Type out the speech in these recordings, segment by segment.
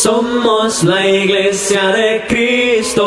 Somos la Iglesia de Cristo.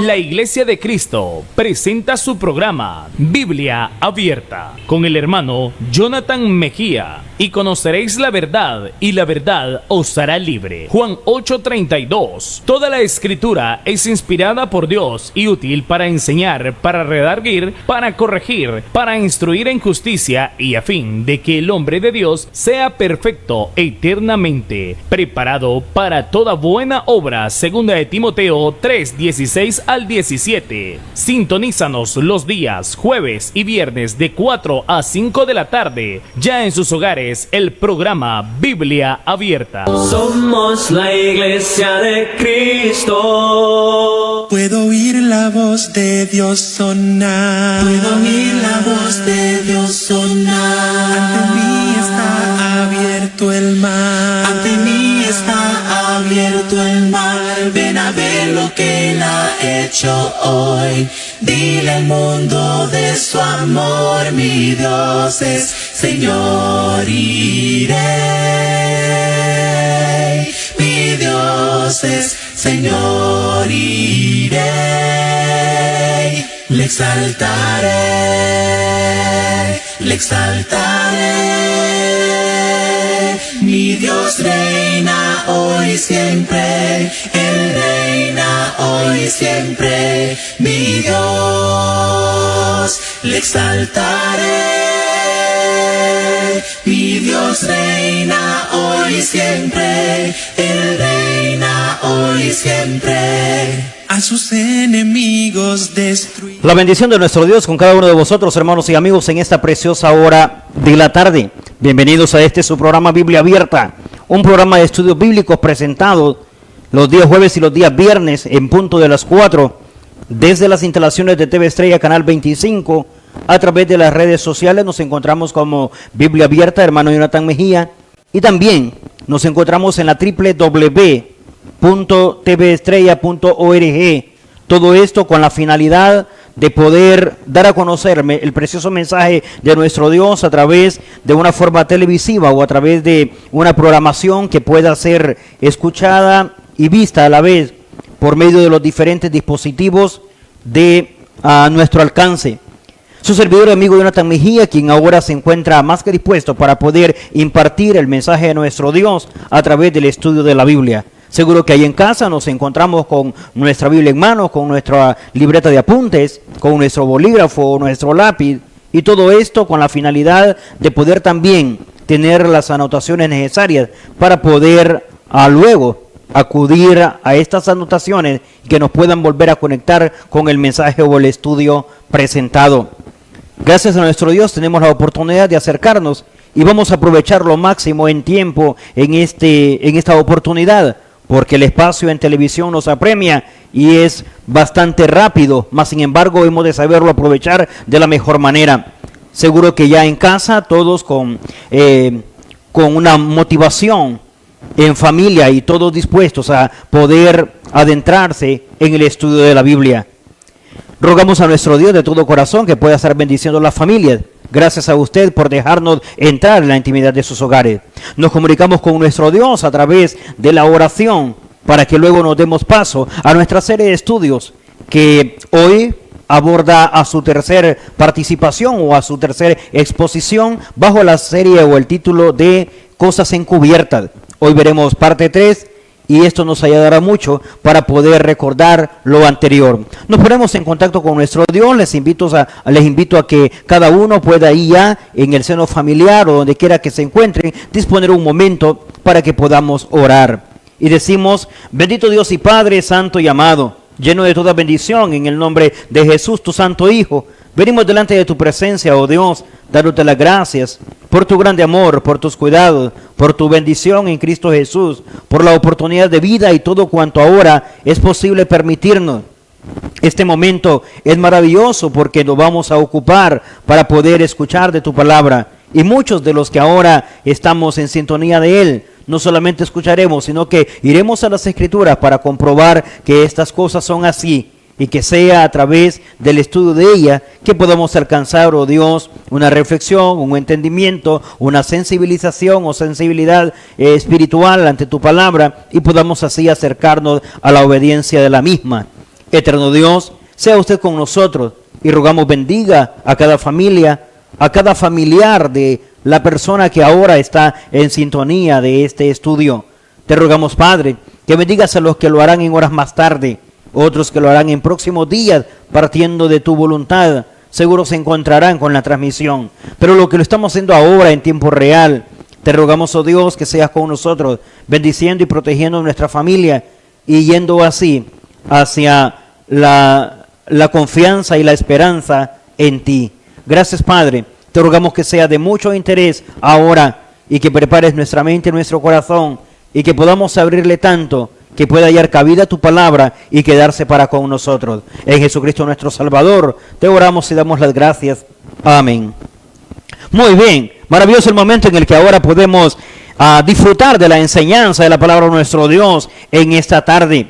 La Iglesia de Cristo presenta su programa Biblia Abierta con el hermano Jonathan Mejía. Y conoceréis la verdad, y la verdad os hará libre. Juan 8:32. Toda la escritura es inspirada por Dios y útil para enseñar, para redarguir, para corregir, para instruir en justicia, y a fin de que el hombre de Dios sea perfecto eternamente, preparado para toda buena obra. Segunda de Timoteo 3:16 al 17. Sintonízanos los días jueves y viernes de 4 a 5 de la tarde, ya en sus hogares, el programa Biblia Abierta. Somos la Iglesia de Cristo. Puedo oír la voz de Dios sonar. Puedo oír la voz de Dios sonar. Ante mí está abierto el mar. Ante mí está abierto el mar. Ven a ver lo que Él ha hecho hoy. Dile al mundo de su amor. Mi Dios es Señor, iré. Mi Dios es Señor, iré. Le exaltaré, le exaltaré. Mi Dios reina hoy y siempre. Él reina hoy y siempre. Mi Dios, le exaltaré. Mi Dios reina hoy y siempre. Él reina hoy y siempre. A sus enemigos destruir. La bendición de nuestro Dios con cada uno de vosotros, hermanos y amigos, en esta preciosa hora de la tarde. Bienvenidos a este su programa Biblia Abierta, un programa de estudios bíblicos presentado los días jueves y los días viernes en punto de las 4, desde las instalaciones de TV Estrella Canal 25, a través de las redes sociales. Nos encontramos como Biblia Abierta, hermano Jonathan Mejía, y también nos encontramos en la www.tvestrella.org. Todo esto con la finalidad de poder dar a conocer el precioso mensaje de nuestro Dios a través de una forma televisiva o a través de una programación que pueda ser escuchada y vista a la vez por medio de los diferentes dispositivos de nuestro alcance. Su servidor y amigo Jonathan Mejía, quien ahora se encuentra más que dispuesto para poder impartir el mensaje de nuestro Dios a través del estudio de la Biblia. Seguro que ahí en casa nos encontramos con nuestra Biblia en mano, con nuestra libreta de apuntes, con nuestro bolígrafo, nuestro lápiz, y todo esto con la finalidad de poder también tener las anotaciones necesarias para poder luego acudir a estas anotaciones que nos puedan volver a conectar con el mensaje o el estudio presentado. Gracias a nuestro Dios tenemos la oportunidad de acercarnos y vamos a aprovechar lo máximo en tiempo en esta oportunidad, porque el espacio en televisión nos apremia y es bastante rápido, mas sin embargo hemos de saberlo aprovechar de la mejor manera. Seguro que ya en casa todos con una motivación en familia y todos dispuestos a poder adentrarse en el estudio de la Biblia. Rogamos a nuestro Dios de todo corazón que pueda estar bendiciendo a las familias. Gracias a usted por dejarnos entrar en la intimidad de sus hogares. Nos comunicamos con nuestro Dios a través de la oración para que luego nos demos paso a nuestra serie de estudios que hoy aborda a su tercera participación o a su tercera exposición bajo la serie o el título de Cosas Encubiertas. Hoy veremos parte 3. Y esto nos ayudará mucho para poder recordar lo anterior. Nos ponemos en contacto con nuestro Dios. Les invito a que cada uno pueda ir ya en el seno familiar o donde quiera que se encuentren, disponer un momento para que podamos orar. Y decimos: bendito Dios y Padre santo y amado, lleno de toda bendición, en el nombre de Jesús, tu santo Hijo, venimos delante de tu presencia, oh Dios, dándote las gracias por tu grande amor, por tus cuidados, por tu bendición en Cristo Jesús, por la oportunidad de vida y todo cuanto ahora es posible permitirnos. Este momento es maravilloso porque nos vamos a ocupar para poder escuchar de tu palabra. Y muchos de los que ahora estamos en sintonía de Él, no solamente escucharemos, sino que iremos a las Escrituras para comprobar que estas cosas son así. y que sea a través del estudio de ella que podamos alcanzar, oh Dios, una reflexión, un entendimiento, una sensibilización o sensibilidad espiritual ante tu palabra y podamos así acercarnos a la obediencia de la misma. Eterno Dios, sea usted con nosotros y rogamos bendiga a cada familia, a cada familiar de la persona que ahora está en sintonía de este estudio. Te rogamos, Padre, que bendigas a los que lo harán en horas más tarde, otros que lo harán en próximos días, partiendo de tu voluntad. Seguro se encontrarán con la transmisión. Pero lo que lo estamos haciendo ahora en tiempo real, te rogamos, oh Dios, que seas con nosotros, bendiciendo y protegiendo nuestra familia y yendo así hacia la confianza y la esperanza en ti. Gracias, Padre. Te rogamos que sea de mucho interés ahora y que prepares nuestra mente y nuestro corazón y que podamos abrirle tanto que pueda hallar cabida tu palabra y quedarse para con nosotros. En Jesucristo nuestro Salvador, te oramos y damos las gracias. Amén. Muy bien, maravilloso el momento en el que ahora podemos disfrutar de la enseñanza de la palabra de nuestro Dios en esta tarde.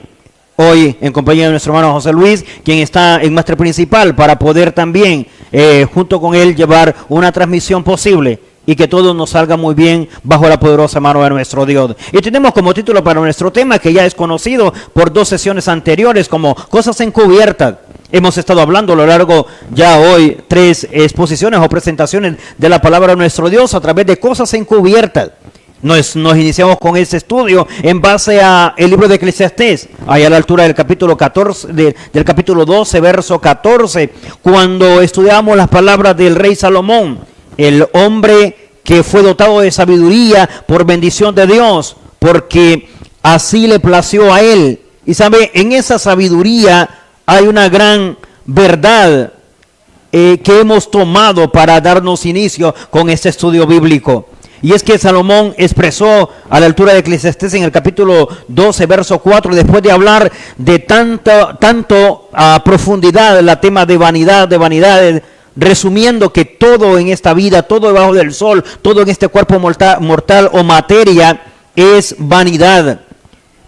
Hoy en compañía de nuestro hermano José Luis, quien está en máster principal para poder también junto con él llevar una transmisión posible y que todo nos salga muy bien bajo la poderosa mano de nuestro Dios. Y tenemos como título para nuestro tema, que ya es conocido por 2 sesiones anteriores, como cosas encubiertas. Hemos estado hablando a lo largo ya hoy 3 exposiciones o presentaciones de la palabra de nuestro Dios a través de cosas encubiertas. Nos iniciamos con este estudio en base a el libro de Eclesiastés, allá a la altura del capítulo 14, del capítulo 12, verso 14, cuando estudiamos las palabras del rey Salomón, el hombre que fue dotado de sabiduría por bendición de Dios, porque así le plació a él. Y sabe, en esa sabiduría hay una gran verdad que hemos tomado para darnos inicio con este estudio bíblico. Y es que Salomón expresó a la altura de Eclesiastés en el capítulo 12, verso 4, después de hablar de tanto a profundidad el tema de vanidades, resumiendo que todo en esta vida, todo debajo del sol, todo en este cuerpo mortal o materia es vanidad.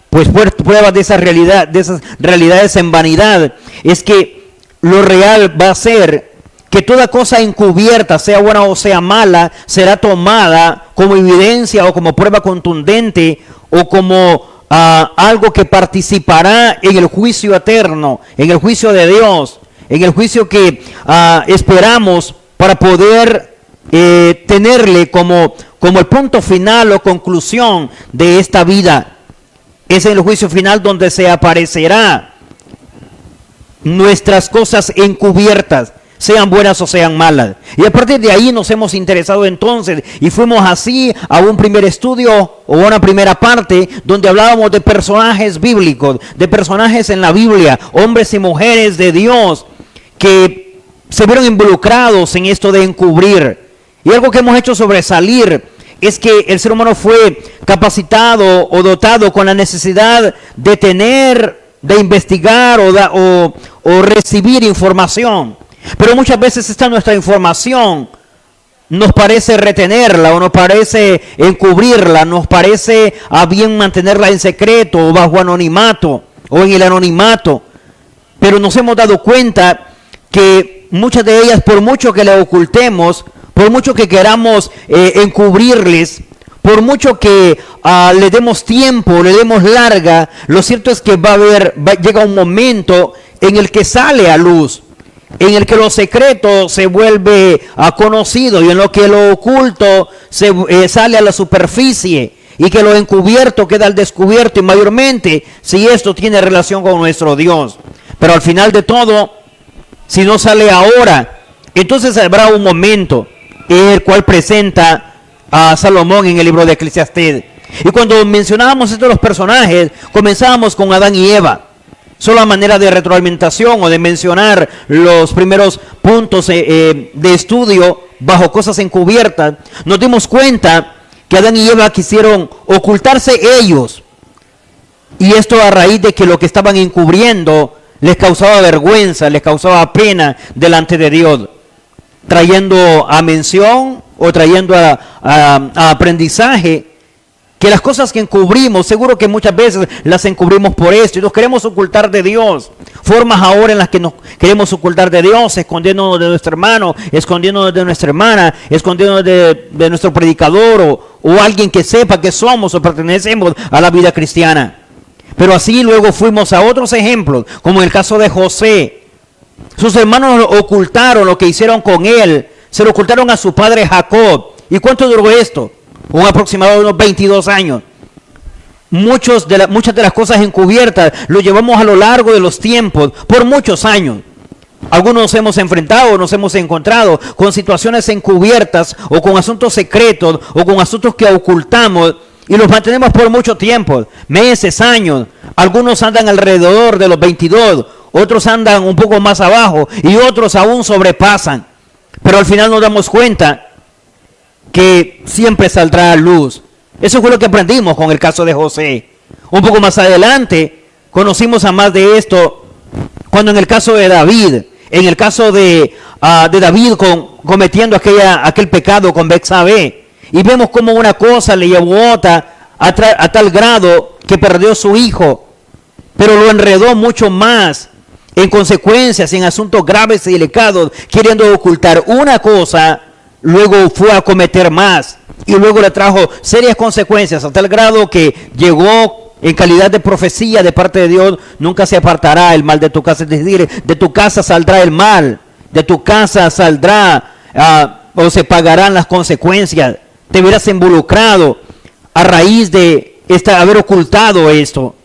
Pues pruebas de esas realidades en vanidad es que lo real va a ser que toda cosa encubierta, sea buena o sea mala, será tomada como evidencia o como prueba contundente o como algo que participará en el juicio eterno, en el juicio de Dios, en el juicio que esperamos para poder tenerle como el punto final o conclusión de esta vida. Es en el juicio final donde se aparecerá nuestras cosas encubiertas, sean buenas o sean malas. Y a partir de ahí nos hemos interesado entonces y fuimos así a un primer estudio o una primera parte donde hablábamos de personajes bíblicos, de personajes en la Biblia, hombres y mujeres de Dios que se vieron involucrados en esto de encubrir. Y algo que hemos hecho sobresalir es que el ser humano fue capacitado o dotado con la necesidad de tener, de investigar o recibir información. Pero muchas veces esta nuestra información nos parece retenerla o nos parece encubrirla, nos parece a bien mantenerla en secreto o bajo anonimato o en el anonimato. Pero nos hemos dado cuenta que muchas de ellas, por mucho que le ocultemos, por mucho que queramos encubrirles, por mucho que le demos tiempo, le demos larga, lo cierto es que llega un momento en el que sale a luz, en el que lo secreto se vuelve conocido y en lo que lo oculto sale a la superficie y que lo encubierto queda al descubierto, y mayormente si esto tiene relación con nuestro Dios. Pero al final de todo, si no sale ahora, entonces habrá un momento en el cual presenta a Salomón en el libro de Eclesiastés. Y cuando mencionábamos estos los personajes, comenzábamos con Adán y Eva. Solo a manera de retroalimentación o de mencionar los primeros puntos de estudio bajo cosas encubiertas, nos dimos cuenta que Adán y Eva quisieron ocultarse ellos. Y esto a raíz de que lo que estaban encubriendo les causaba vergüenza, les causaba pena delante de Dios, trayendo a mención o trayendo a aprendizaje que las cosas que encubrimos, seguro que muchas veces las encubrimos por esto y nos queremos ocultar de Dios. formas ahora en las que nos queremos ocultar de Dios, escondiéndonos de nuestro hermano, escondiéndonos de nuestra hermana, escondiéndonos de nuestro predicador o alguien que sepa que somos o pertenecemos a la vida cristiana. Pero así luego fuimos a otros ejemplos, como en el caso de José. Sus hermanos ocultaron lo que hicieron con él, se lo ocultaron a su padre Jacob. ¿Y cuánto duró esto? Un aproximado de unos 22 años. Muchas de las cosas encubiertas lo llevamos a lo largo de los tiempos, por muchos años. Algunos nos hemos enfrentado, nos hemos encontrado con situaciones encubiertas o con asuntos secretos o con asuntos que ocultamos y los mantenemos por mucho tiempo, meses, años. Algunos andan alrededor de los 22, otros andan un poco más abajo y otros aún sobrepasan. Pero al final nos damos cuenta que siempre saldrá a luz. Eso fue lo que aprendimos con el caso de José. Un poco más adelante conocimos a más de esto cuando en el caso de David, en el caso de David cometiendo aquel pecado con Betsabé, y vemos cómo una cosa le llevó a otra a tal grado que perdió su hijo, pero lo enredó mucho más en consecuencias, en asuntos graves y delicados, queriendo ocultar una cosa, luego fue a cometer más y luego le trajo serias consecuencias a tal grado que llegó en calidad de profecía de parte de Dios: nunca se apartará el mal de tu casa, es decir, de tu casa saldrá el mal, de tu casa saldrá o se pagarán las consecuencias, te verás involucrado a raíz de haber ocultado esto.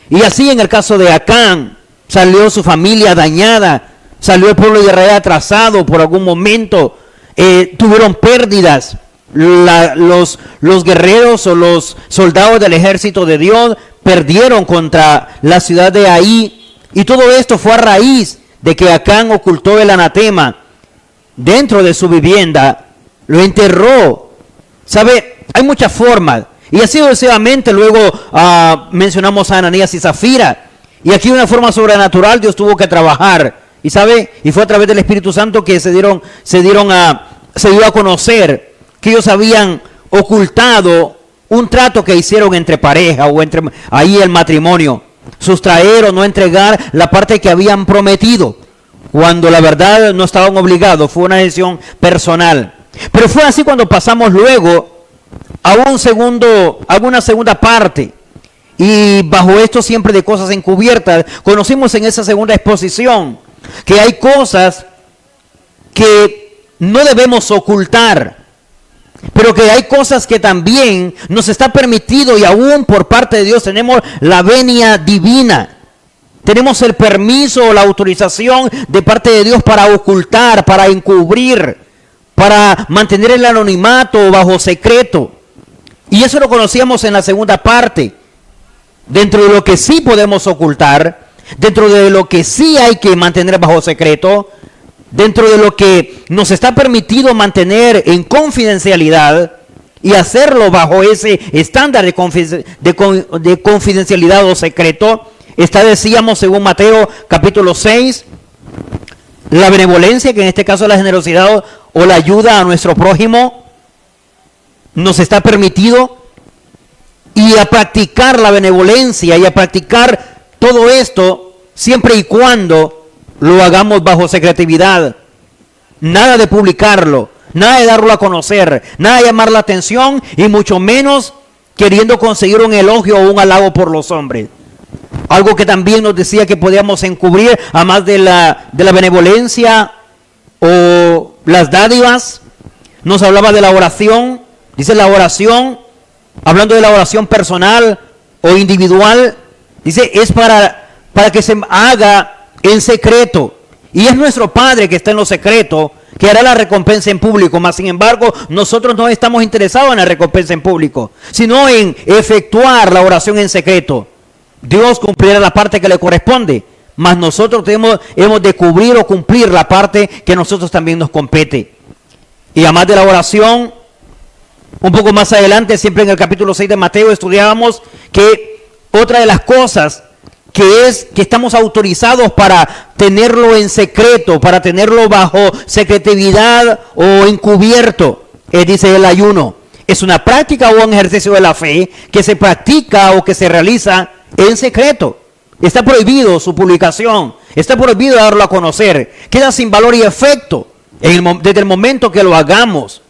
Y así en el caso de Acán, salió su familia dañada, salió el pueblo de Israel atrasado por algún momento, tuvieron pérdidas. Los guerreros o los soldados del ejército de Dios perdieron contra la ciudad de Ahí, y todo esto fue a raíz de que Acán ocultó el anatema dentro de su vivienda, lo enterró. ¿Sabe? Hay muchas formas, y así sucesivamente. Luego mencionamos a Ananías y Zafira, y aquí de una forma sobrenatural Dios tuvo que trabajar, y sabe, y fue a través del Espíritu Santo que se dio a conocer que ellos habían ocultado un trato que hicieron entre pareja o entre ahí el matrimonio, sustraer o no entregar la parte que habían prometido, cuando la verdad no estaban obligados, fue una decisión personal. Pero fue así cuando pasamos luego a una segunda parte, y bajo esto siempre de cosas encubiertas, conocimos en esa segunda exposición que hay cosas que no debemos ocultar, pero que hay cosas que también nos está permitido, y aún por parte de Dios tenemos la venia divina. Tenemos el permiso o la autorización de parte de Dios para ocultar, para encubrir, para mantener el anonimato bajo secreto. Y eso lo conocíamos en la segunda parte. Dentro de lo que sí podemos ocultar, dentro de lo que sí hay que mantener bajo secreto, dentro de lo que nos está permitido mantener en confidencialidad y hacerlo bajo ese estándar de confidencialidad o secreto, decíamos, según Mateo capítulo 6, la benevolencia, que en este caso es la generosidad o la ayuda a nuestro prójimo, nos está permitido, y a practicar la benevolencia y a practicar todo esto siempre y cuando lo hagamos bajo secretividad. Nada de publicarlo, nada de darlo a conocer, nada de llamar la atención, y mucho menos queriendo conseguir un elogio o un halago por los hombres. Algo que también nos decía que podíamos encubrir, además de la benevolencia o las dádivas, nos hablaba de la oración. Dice la oración, hablando de la oración personal o individual, dice, es para que se haga en secreto, y es nuestro Padre que está en lo secreto que hará la recompensa en público. Mas sin embargo, nosotros no estamos interesados en la recompensa en público, sino en efectuar la oración en secreto. Dios cumplirá la parte que le corresponde, mas nosotros hemos de cubrir o cumplir la parte que a nosotros también nos compete. Y además de la oración, un poco más adelante, siempre en el capítulo 6 de Mateo, estudiábamos que otra de las cosas que estamos autorizados para tenerlo en secreto, para tenerlo bajo secretividad o encubierto, dice el ayuno. Es una práctica o un ejercicio de la fe que se practica o que se realiza en secreto. Está prohibido su publicación, Está prohibido darlo a conocer. Queda sin valor y efecto desde el momento que lo hagamos.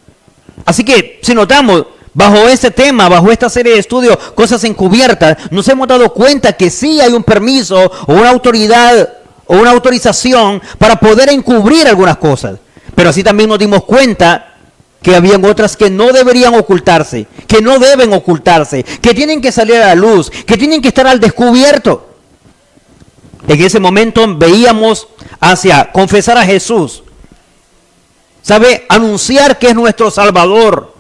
Así que si notamos, bajo este tema, bajo esta serie de estudios, cosas encubiertas, nos hemos dado cuenta que sí hay un permiso o una autoridad o una autorización para poder encubrir algunas cosas. Pero así también nos dimos cuenta que habían otras que no deberían ocultarse, que no deben ocultarse, que tienen que salir a la luz, que tienen que estar al descubierto. En ese momento veíamos hacia confesar a Jesús, ¿sabe? Anunciar que es nuestro Salvador,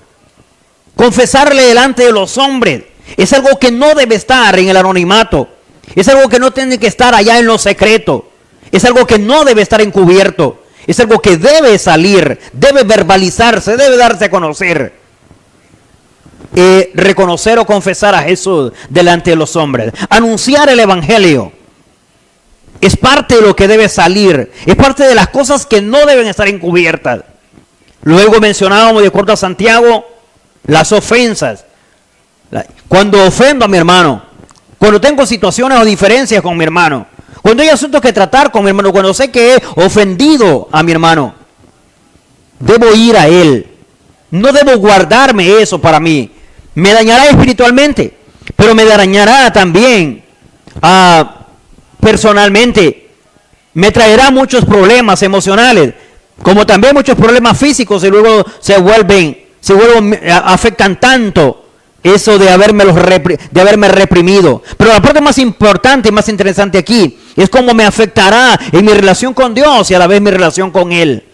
confesarle delante de los hombres. Es algo que no debe estar en el anonimato, es algo que no tiene que estar allá en lo secreto, es algo que no debe estar encubierto, es algo que debe salir, debe verbalizarse, debe darse a conocer. Reconocer o confesar a Jesús delante de los hombres, anunciar el Evangelio, es parte de lo que debe salir, es parte de las cosas que no deben estar encubiertas. Luego mencionábamos, de acuerdo a Santiago, las ofensas. Cuando ofendo a mi hermano, cuando tengo situaciones o diferencias con mi hermano, cuando hay asuntos que tratar con mi hermano, cuando sé que he ofendido a mi hermano, debo ir a él. No debo guardarme eso para mí. Me dañará espiritualmente, pero me dañará también personalmente. Me traerá muchos problemas emocionales, como también muchos problemas físicos, y luego afectan tanto eso de haberme reprimido. Pero la parte más importante y más interesante aquí es cómo me afectará en mi relación con Dios y a la vez mi relación con Él.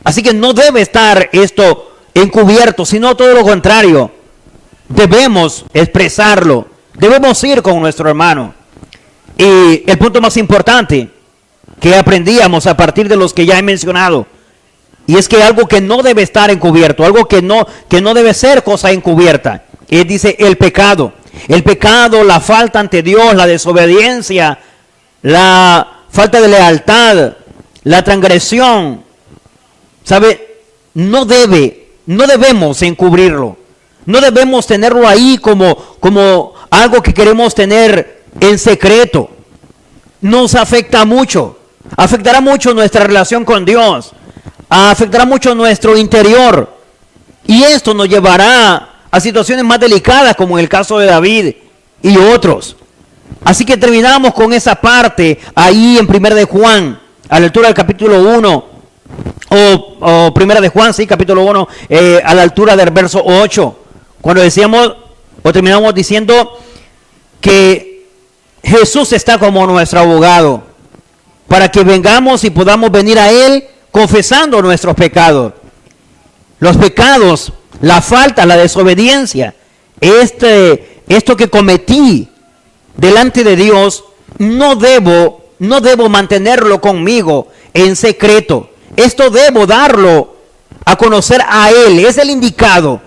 Así que no debe estar esto encubierto, sino todo lo contrario. Debemos expresarlo, debemos ir con nuestro hermano. Y el punto más importante que aprendíamos a partir de los que ya he mencionado, y es que algo que no debe estar encubierto, algo que no debe ser cosa encubierta, dice el pecado, la falta ante Dios, la desobediencia, la falta de lealtad, la transgresión, ¿sabe? No debemos encubrirlo, no debemos tenerlo ahí como algo que queremos tener en secreto. Nos afecta mucho, afectará mucho nuestra relación con Dios, afectará mucho nuestro interior, y esto nos llevará a situaciones más delicadas, como en el caso de David y otros. Así que terminamos con esa parte ahí en 1 de Juan, a la altura del capítulo 1, o 1 de Juan, sí, capítulo 1, a la altura del verso 8, cuando decíamos, o terminamos diciendo que Jesús está como nuestro abogado, para que vengamos y podamos venir a Él confesando nuestros pecados. Los pecados, la falta, la desobediencia, esto que cometí delante de Dios, no debo mantenerlo conmigo en secreto. Esto debo darlo a conocer a Él, es el indicado.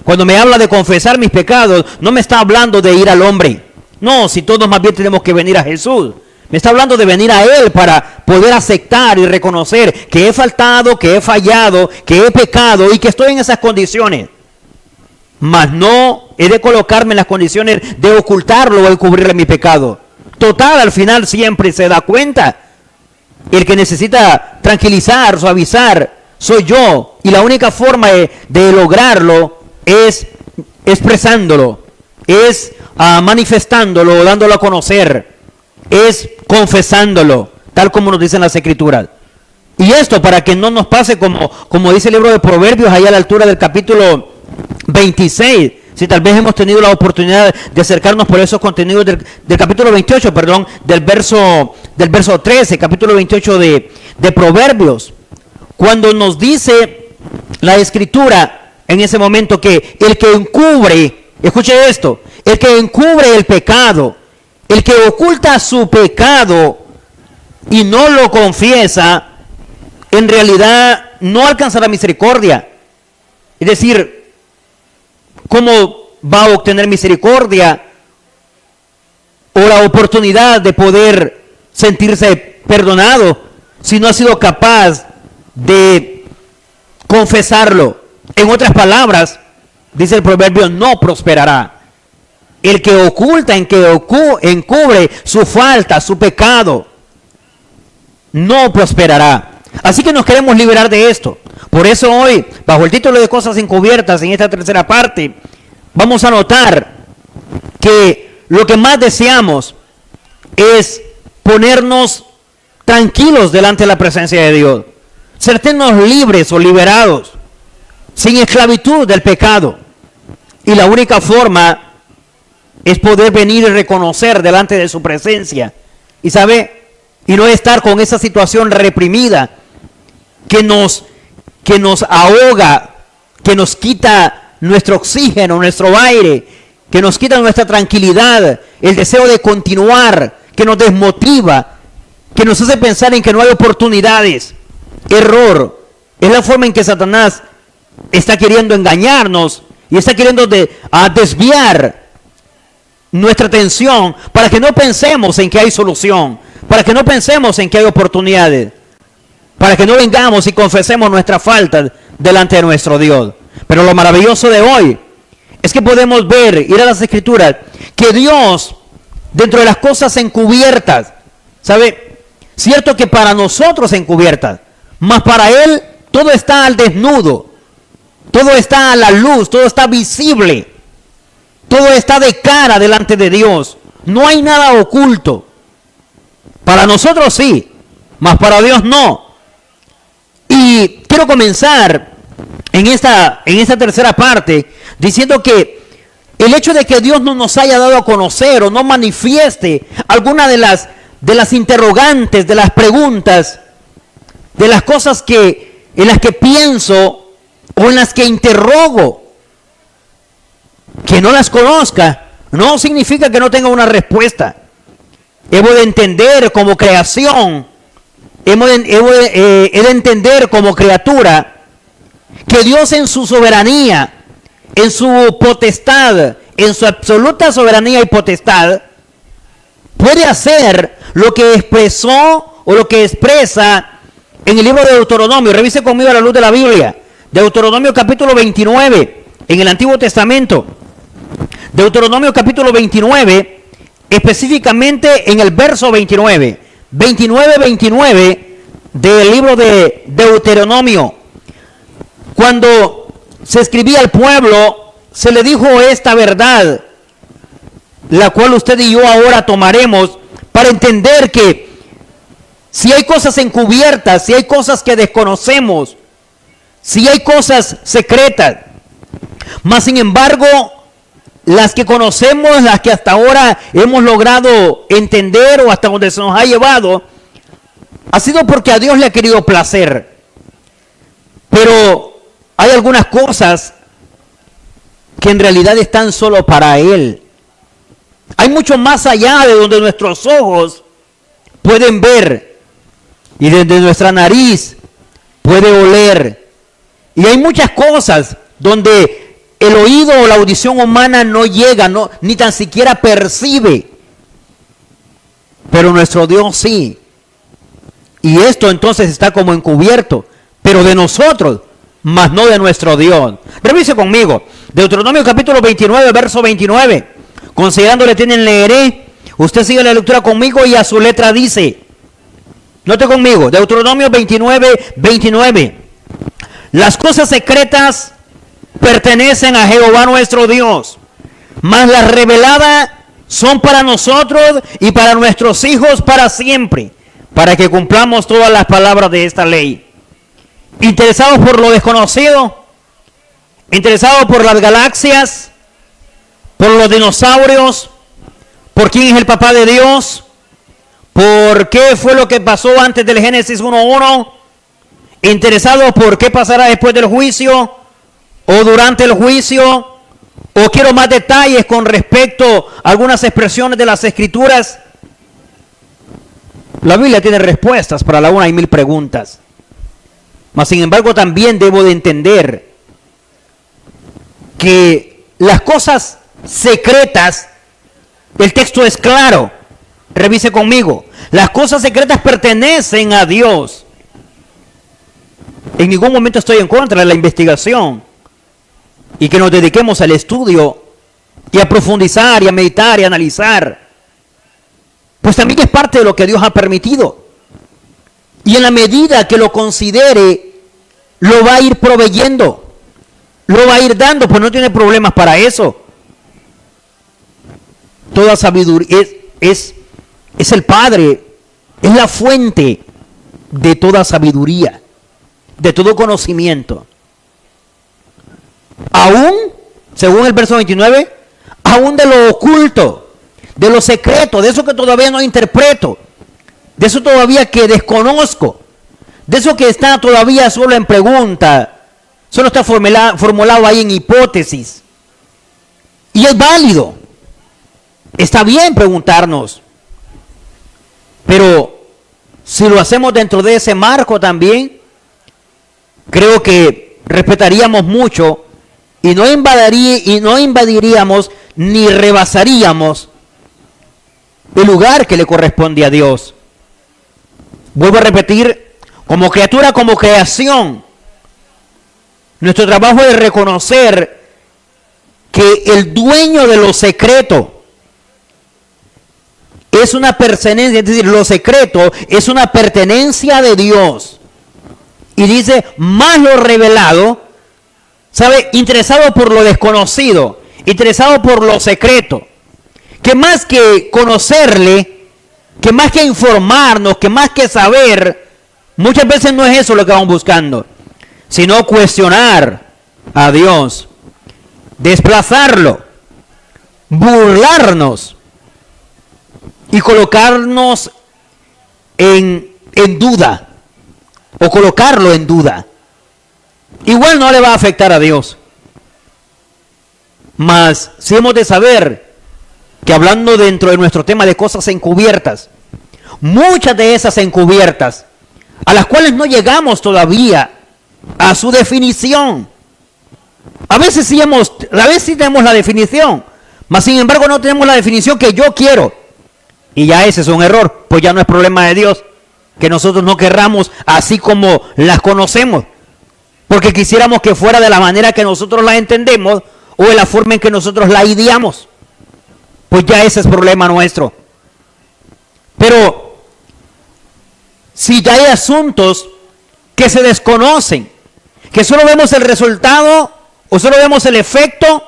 Cuando me habla de confesar mis pecados, no me está hablando de ir al hombre. No, si todos más bien tenemos que venir a Jesús. Me está hablando de venir a Él para poder aceptar y reconocer que he faltado, que he fallado, que he pecado y que estoy en esas condiciones. Mas no he de colocarme en las condiciones de ocultarlo o encubrirle mi pecado. Total, al final siempre se da cuenta. El que necesita tranquilizar, suavizar, soy yo. Y la única forma de lograrlo es expresándolo, es manifestándolo, dándolo a conocer, es confesándolo, tal como nos dicen las Escrituras. Y esto para que no nos pase como dice el libro de Proverbios, allá a la altura del capítulo 26. Si tal vez hemos tenido la oportunidad de acercarnos por esos contenidos del capítulo 28, del verso 13, capítulo 28 de Proverbios, cuando nos dice la Escritura en ese momento que el que encubre, escuche esto, el que encubre el pecado, el que oculta su pecado y no lo confiesa, en realidad no alcanzará misericordia. Es decir, ¿cómo va a obtener misericordia o la oportunidad de poder sentirse perdonado si no ha sido capaz de confesarlo? En otras palabras, dice el proverbio, no prosperará. El que oculta, encubre su falta, su pecado, no prosperará. Así que nos queremos liberar de esto. Por eso hoy, bajo el título de cosas encubiertas, en esta tercera parte, vamos a notar que lo que más deseamos es ponernos tranquilos delante de la presencia de Dios, sentirnos libres o liberados, sin esclavitud del pecado. Y la única forma es poder venir y reconocer delante de su presencia, y y no estar con esa situación reprimida que nos ahoga, que nos quita nuestro oxígeno, nuestro aire, que nos quita nuestra tranquilidad, el deseo de continuar, que nos desmotiva, que nos hace pensar en que no hay oportunidades. Error. Es la forma en que Satanás está queriendo engañarnos y está queriendo desviar nuestra atención para que no pensemos en que hay solución, para que no pensemos en que hay oportunidades, para que no vengamos y confesemos nuestra falta delante de nuestro Dios. Pero lo maravilloso de hoy es que podemos ver, ir a las Escrituras, que Dios, dentro de las cosas encubiertas, cierto que para nosotros encubiertas, mas para Él todo está al desnudo, todo está a la luz, todo está visible, todo está de cara delante de Dios, no hay nada oculto. Para nosotros sí, mas para Dios no. Y quiero comenzar en esta tercera parte diciendo que el hecho de que Dios no nos haya dado a conocer o no manifieste alguna de las interrogantes, de las preguntas, de las cosas en las que pienso o en las que interrogo, que no las conozca, no significa que no tenga una respuesta. Hemos de entender como creación, he de entender como criatura, que Dios en su soberanía, en su potestad, en su absoluta soberanía y potestad, puede hacer lo que expresó o lo que expresa en el libro de Deuteronomio. Revise conmigo a la luz de la Biblia. Deuteronomio capítulo 29, en el Antiguo Testamento. Deuteronomio capítulo 29, específicamente en el verso 29. 29 del libro de Deuteronomio. Cuando se escribía al pueblo, se le dijo esta verdad, la cual usted y yo ahora tomaremos para entender que si hay cosas encubiertas, si hay cosas que desconocemos, si hay cosas secretas, mas sin embargo, las que conocemos, las que hasta ahora hemos logrado entender o hasta donde se nos ha llevado, ha sido porque a Dios le ha querido placer. Pero hay algunas cosas que en realidad están solo para Él. Hay mucho más allá de donde nuestros ojos pueden ver y desde nuestra nariz puede oler. Y hay muchas cosas donde el oído o la audición humana no llega, ni tan siquiera percibe. Pero nuestro Dios sí. Y esto entonces está como encubierto, pero de nosotros, mas no de nuestro Dios. Revise conmigo, Deuteronomio capítulo 29, verso 29. Considerándole tienen, leeré. Usted sigue la lectura conmigo y a su letra dice, note conmigo, Deuteronomio 29. Las cosas secretas pertenecen a Jehová nuestro Dios, mas las reveladas son para nosotros y para nuestros hijos para siempre, para que cumplamos todas las palabras de esta ley. ¿Interesados por lo desconocido? ¿Interesados por las galaxias? ¿Por los dinosaurios? ¿Por quién es el papá de Dios? ¿Por qué fue lo que pasó antes del Génesis 1:1? ¿Interesados por qué pasará después del juicio o durante el juicio? ¿O quiero más detalles con respecto a algunas expresiones de las Escrituras? La Biblia tiene respuestas para la una y mil preguntas. Mas sin embargo también debo de entender que las cosas secretas, el texto es claro. Revise conmigo. Las cosas secretas pertenecen a Dios. En ningún momento estoy en contra de la investigación y que nos dediquemos al estudio y a profundizar y a meditar y a analizar. Pues también es parte de lo que Dios ha permitido. Y en la medida que lo considere, lo va a ir proveyendo, lo va a ir dando, pues no tiene problemas para eso. Toda sabiduría es el Padre, es la fuente de toda sabiduría, de todo conocimiento. Aún, según el verso 29, aún de lo oculto, de lo secreto, de eso que todavía no interpreto, de eso todavía que desconozco, de eso que está todavía solo en pregunta, solo está formulado ahí en hipótesis. Y es válido, está bien preguntarnos, pero si lo hacemos dentro de ese marco también, creo que respetaríamos mucho y no invadiríamos ni rebasaríamos el lugar que le corresponde a Dios. Vuelvo a repetir, como criatura, como creación, nuestro trabajo es reconocer que el dueño de lo secreto es una pertenencia, es decir, lo secreto es una pertenencia de Dios. Y dice, más lo revelado, ¿sabe? Interesado por lo desconocido, interesado por lo secreto, que más que conocerle, que más que informarnos, que más que saber, muchas veces no es eso lo que vamos buscando, sino cuestionar a Dios, desplazarlo, burlarnos y colocarnos en duda, o colocarlo en duda. Igual no le va a afectar a Dios. Mas sí hemos de saber que, hablando dentro de nuestro tema de cosas encubiertas, muchas de esas encubiertas, a las cuales no llegamos todavía a su definición. A veces sí tenemos la definición, mas sin embargo no tenemos la definición que yo quiero. Y ya ese es un error, pues ya no es problema de Dios que nosotros no querramos así como las conocemos, porque quisiéramos que fuera de la manera que nosotros la entendemos o de la forma en que nosotros la ideamos. Pues ya ese es problema nuestro. Pero si ya hay asuntos que se desconocen, que solo vemos el resultado o solo vemos el efecto,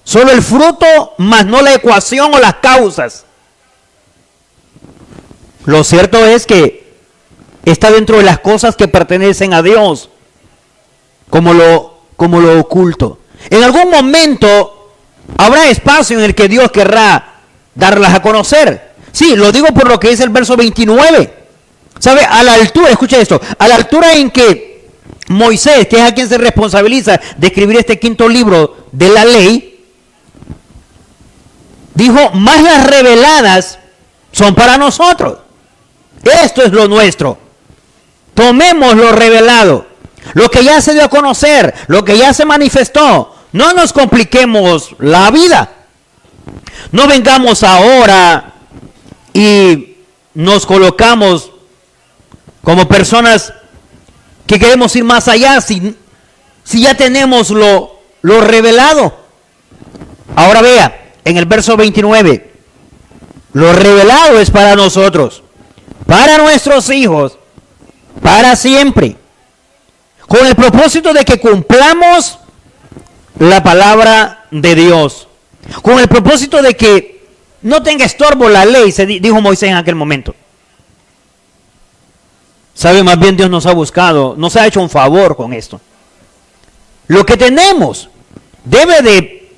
solo el fruto, más no la ecuación o las causas, lo cierto es que está dentro de las cosas que pertenecen a Dios, como lo oculto. En algún momento habrá espacio en el que Dios querrá darlas a conocer. Sí, lo digo por lo que dice el verso 29. ¿Sabe? A la altura, escucha esto, a la altura en que Moisés, que es a quien se responsabiliza de escribir este quinto libro de la ley, dijo, más las reveladas son para nosotros. Esto es lo nuestro. Tomemos lo revelado, lo que ya se dio a conocer, lo que ya se manifestó. No nos compliquemos la vida. No vengamos ahora y nos colocamos como personas que queremos ir más allá si ya tenemos lo revelado. Ahora vea, en el verso 29, lo revelado es para nosotros, para nuestros hijos, para siempre, con el propósito de que cumplamos la palabra de Dios, con el propósito de que no tenga estorbo la ley, dijo Moisés en aquel momento. ¿Sabe? Más bien Dios nos ha buscado, nos ha hecho un favor con esto. Lo que tenemos debe de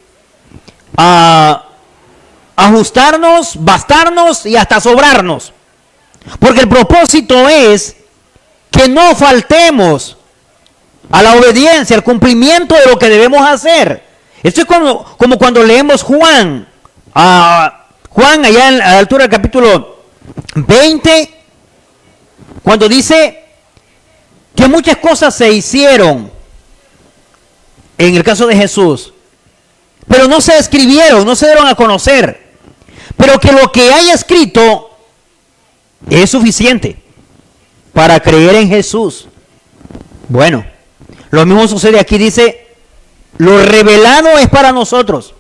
ajustarnos, bastarnos y hasta sobrarnos. Porque el propósito es que no faltemos a la obediencia, al cumplimiento de lo que debemos hacer. Esto es como cuando leemos Juan allá a la altura del capítulo 20, cuando dice que muchas cosas se hicieron en el caso de Jesús, pero no se escribieron, no se dieron a conocer, pero que lo que haya escrito es suficiente para creer en Jesús. Bueno, lo mismo sucede aquí, dice, lo revelado es para nosotros.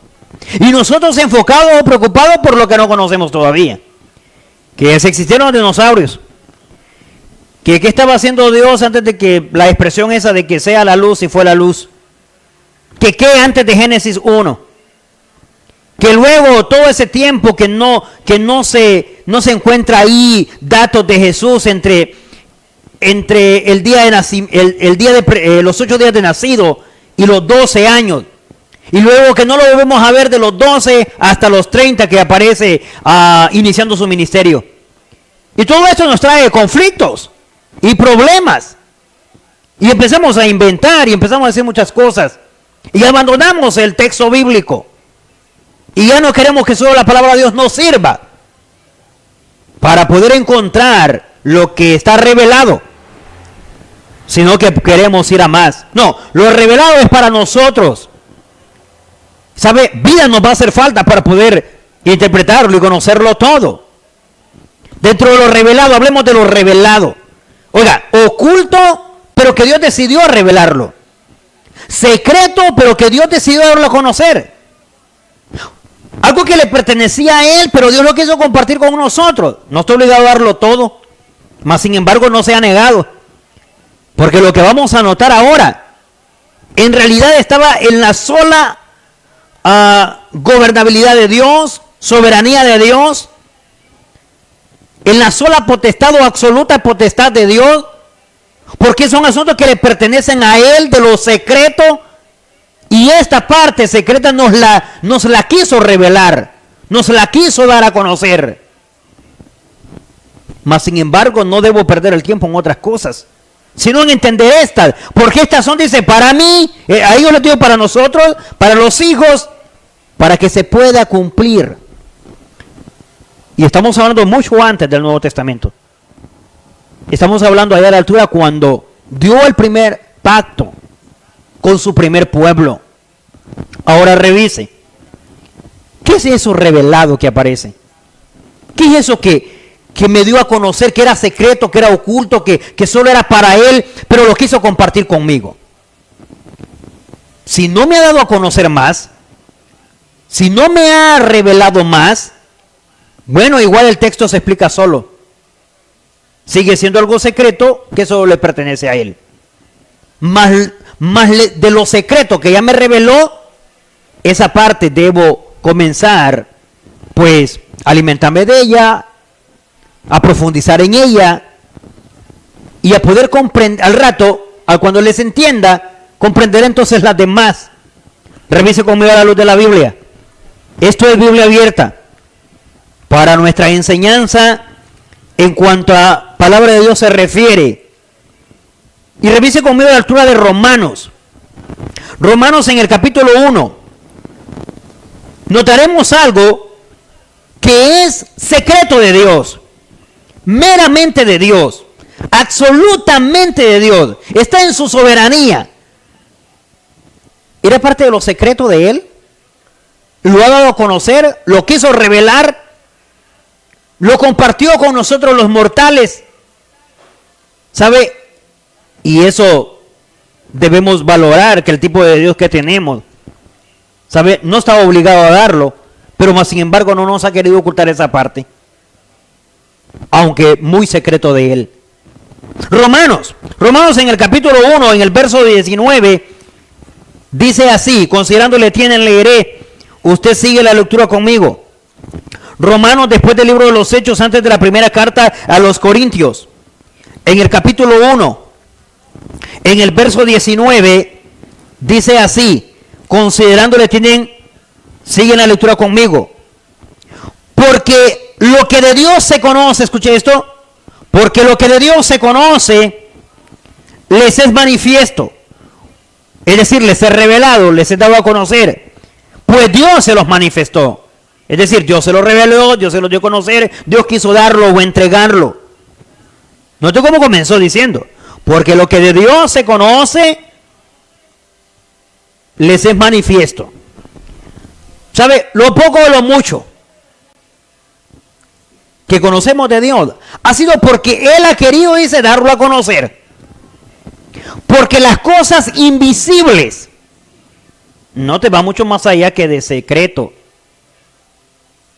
Y nosotros enfocados o preocupados por lo que no conocemos todavía, que existieron los dinosaurios. ¿Qué estaba haciendo Dios antes de que la expresión esa de que sea la luz y fue la luz? ¿Qué antes de Génesis 1? Que luego todo ese tiempo que no se encuentra ahí datos de Jesús entre el día de los 8 días de nacido y los 12 años. Y luego que no lo volvemos a ver de los 12 hasta los 30 que aparece iniciando su ministerio. Y todo esto nos trae conflictos y problemas. Y empezamos a inventar y empezamos a hacer muchas cosas. Y abandonamos el texto bíblico. Y ya no queremos que solo la palabra de Dios nos sirva para poder encontrar lo que está revelado, sino que queremos ir a más. No, lo revelado es para nosotros. ¿Sabe? Vida nos va a hacer falta para poder interpretarlo y conocerlo todo. Dentro de lo revelado, hablemos de lo revelado. Oiga, oculto, pero que Dios decidió revelarlo. Secreto, pero que Dios decidió darlo a conocer. Algo que le pertenecía a Él, pero Dios lo quiso compartir con nosotros. No estoy obligado a darlo todo, mas sin embargo no se ha negado. Porque lo que vamos a notar ahora, en realidad estaba en la sola gobernabilidad de Dios, soberanía de Dios, en la sola potestad o absoluta potestad de Dios, porque son asuntos que le pertenecen a Él, de lo secreto, y esta parte secreta nos la quiso revelar, nos la quiso dar a conocer. Mas sin embargo no debo perder el tiempo en otras cosas, sino en entender estas, porque estas son, dice, para mí, a ellos les digo, para nosotros, para los hijos, para que se pueda cumplir. Y estamos hablando mucho antes del Nuevo Testamento. Estamos hablando allá a la altura cuando dio el primer pacto con su primer pueblo. Ahora revise. ¿Qué es eso revelado que aparece? ¿Qué es eso que me dio a conocer, que era secreto, que era oculto, que solo era para Él, pero lo quiso compartir conmigo? Si no me ha dado a conocer más, si no me ha revelado más, bueno, igual el texto se explica solo. Sigue siendo algo secreto que solo le pertenece a Él. Más de lo secreto que ya me reveló, esa parte debo comenzar, pues, a alimentarme de ella, a profundizar en ella y a poder comprender, al rato, cuando les entienda, comprender entonces las demás. Revise conmigo a la luz de la Biblia. Esto es Biblia abierta para nuestra enseñanza en cuanto a palabra de Dios se refiere. Y revise conmigo a la altura de Romanos. Romanos en el capítulo 1. Notaremos algo que es secreto de Dios, meramente de Dios, absolutamente de Dios. Está en su soberanía. Era parte de lo secreto de Él. Lo ha dado a conocer, lo quiso revelar, lo compartió con nosotros los mortales. ¿Sabe? Y eso debemos valorar, que el tipo de Dios que tenemos, ¿sabe? No estaba obligado a darlo, pero más sin embargo no nos ha querido ocultar esa parte, aunque muy secreto de Él. Romanos en el capítulo 1, en el verso 19, dice así, considerándole tienen, leeré. Usted sigue la lectura conmigo. Romanos, después del libro de los Hechos, antes de la primera carta a los Corintios, en el capítulo 1, en el verso 19, dice así, considerándole tienen, siguen la lectura conmigo. Porque lo que de Dios se conoce, escuche esto, porque lo que de Dios se conoce, les es manifiesto. Es decir, les es revelado, les es dado a conocer. Pues Dios se los manifestó. Es decir, Dios se los reveló, Dios se los dio a conocer, Dios quiso darlo o entregarlo. Note cómo comenzó diciendo, porque lo que de Dios se conoce, les es manifiesto. ¿Sabe? Lo poco o lo mucho que conocemos de Dios ha sido porque Él ha querido, dice, darlo a conocer. Porque las cosas invisibles, no te va mucho más allá que de secreto.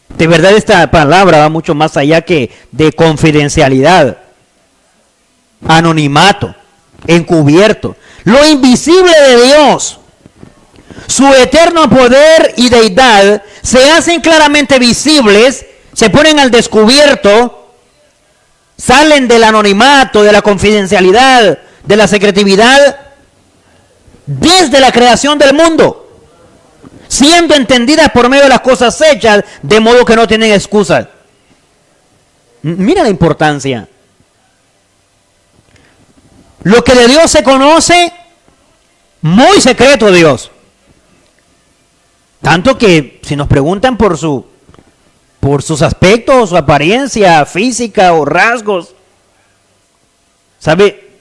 De verdad esta palabra va mucho más allá que de confidencialidad. anonimato, encubierto. Lo invisible de Dios, su eterno poder y deidad, se hacen claramente visibles, se ponen al descubierto, salen del anonimato, de la confidencialidad, de la secretividad, desde la creación del mundo, siendo entendidas por medio de las cosas hechas, de modo que no tienen excusas. Mira la importancia. Lo que de Dios se conoce, muy secreto de Dios. Tanto que si nos preguntan por sus aspectos, su apariencia física o rasgos, ¿sabe?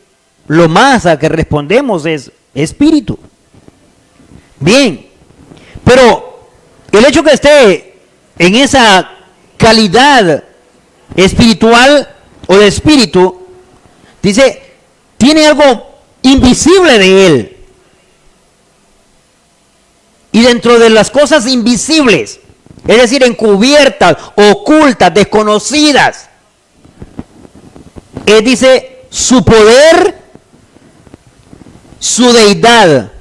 Lo más a que respondemos es espíritu. Bien, pero el hecho que esté en esa calidad espiritual o de espíritu, dice, tiene algo invisible de él. Y dentro de las cosas invisibles, es decir, encubiertas, ocultas, desconocidas, él dice su poder, su deidad.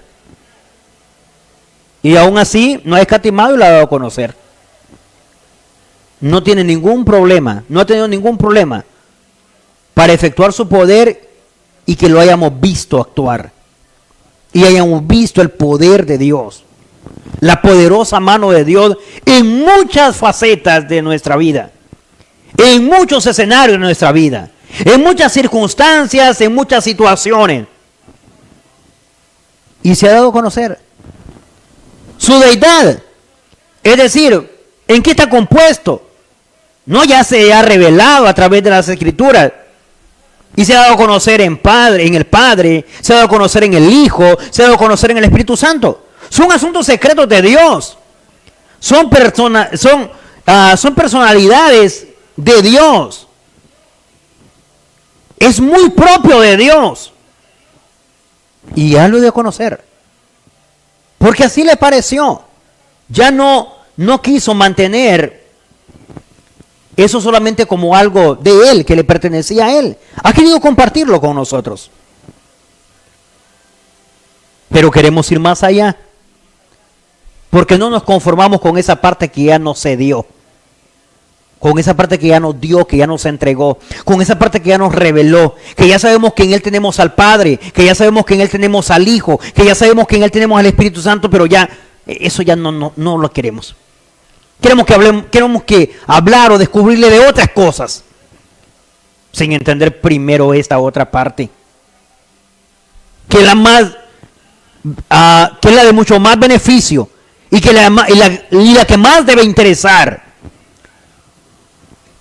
Y aún así no ha escatimado y la ha dado a conocer. No tiene ningún problema, no ha tenido ningún problema para efectuar su poder y que lo hayamos visto actuar. Y hayamos visto el poder de Dios, la poderosa mano de Dios en muchas facetas de nuestra vida, en muchos escenarios de nuestra vida, en muchas circunstancias, en muchas situaciones. Y se ha dado a conocer su deidad, es decir, ¿en qué está compuesto? No, ya se ha revelado a través de las Escrituras y se ha dado a conocer en el Padre, se ha dado a conocer en el Hijo, se ha dado a conocer en el Espíritu Santo. Son asuntos secretos de Dios, son personalidades de Dios, es muy propio de Dios y ya lo dio a conocer. Porque así le pareció. Ya no quiso mantener eso solamente como algo de él, que le pertenecía a él. Ha querido compartirlo con nosotros. Pero queremos ir más allá. Porque no nos conformamos con esa parte que ya nos cedió. Con esa parte que ya nos dio, que ya nos entregó. Con esa parte que ya nos reveló. Que ya sabemos que en Él tenemos al Padre. Que ya sabemos que en Él tenemos al Hijo. Que ya sabemos que en Él tenemos al Espíritu Santo. Pero ya, eso ya no lo queremos. Queremos que hablar o descubrirle de otras cosas. Sin entender primero esta otra parte. Que es la de mucho más beneficio. Y la que más debe interesar.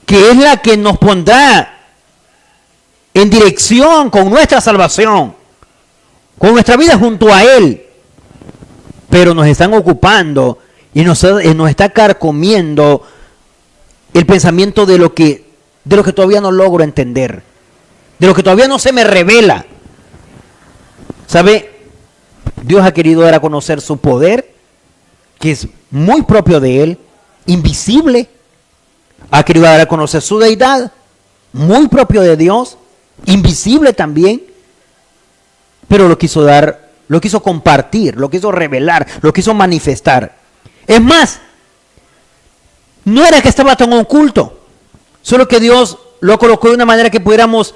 Que es la que nos pondrá en dirección con nuestra salvación, con nuestra vida junto a Él. Pero nos están ocupando y nos está carcomiendo el pensamiento de lo que todavía no logro entender, de lo que todavía no se me revela. ¿Sabe? Dios ha querido dar a conocer su poder, que es muy propio de Él, invisible. Ha querido dar a conocer su deidad, muy propio de Dios, invisible también, pero lo quiso compartir, lo quiso revelar, lo quiso manifestar. Es más, no era que estaba tan oculto, solo que Dios lo colocó de una manera que pudiéramos